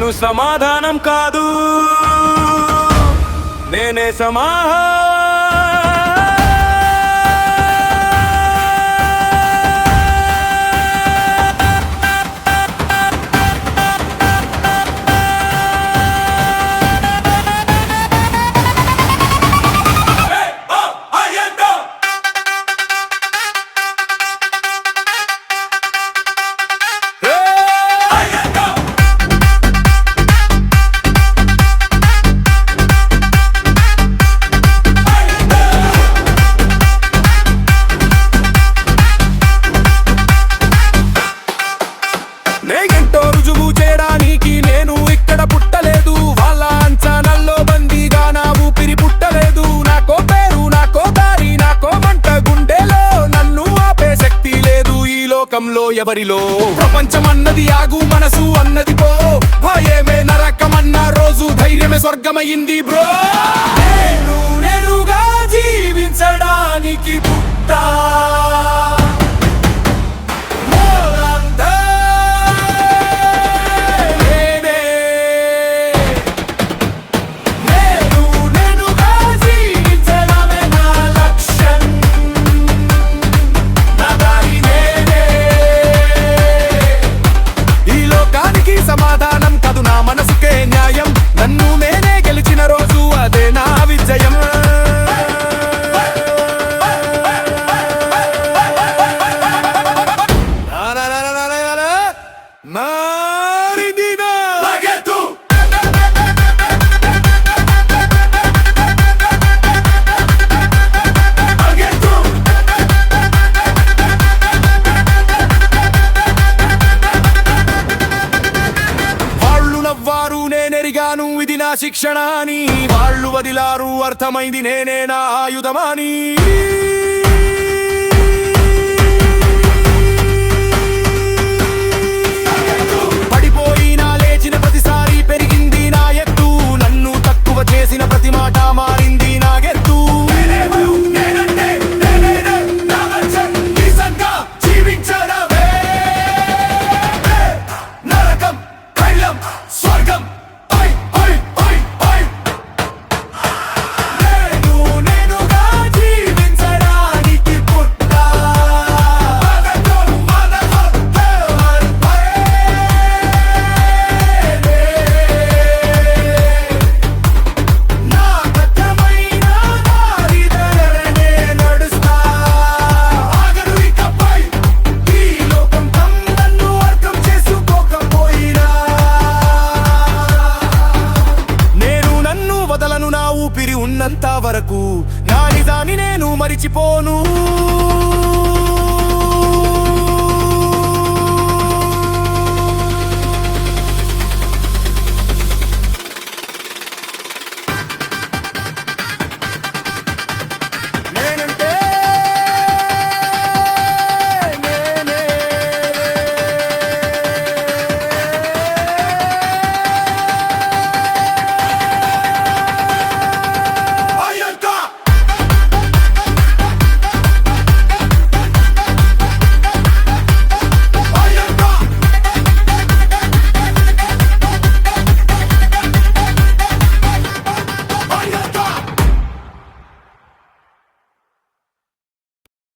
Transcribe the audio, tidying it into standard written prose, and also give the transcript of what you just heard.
నేను సమాధానం కాదు, నేనే నేనెంటో రుజువు చేయడానికి నేను ఇక్కడ పుట్టలేదు. వాళ్ళ అంచనాల్లో బందీగా నా ఊపిరి పుట్టలేదు. నాకో పేరు, నాకో దారి, నాకో మంట గుండెలో, నన్ను ఆపే శక్తి లేదు ఈ లోకంలో ఎవరిలో. ప్రపంచం అన్నది ఆగు, మనసు అన్నది పో, భయమే నరకమన్న రోజు ధైర్యమే స్వర్గమైంది బ్రో. నేనుగా జీవించడానికి పుట్టా, సమాధానం కాదు నా మనసుకే న్యాయం. నన్ను నేనే గెలిచిన రోజు అదే నా విజయం. నేనెరిగాను ఇది నా శిక్షణ అని, వాళ్ళు వదిలారు అర్థమైంది నేనే నా ఆయుధమని. పడిపోయినా లేచిన ప్రతిసారి పెరిగింది నా ఎత్తు, నన్ను తక్కువ చేసిన ప్రతి మాట మారింది నా గెత్తు. ఊపిరి ఉన్నంత వరకు నా నిజాన్ని నేను మరిచిపోను.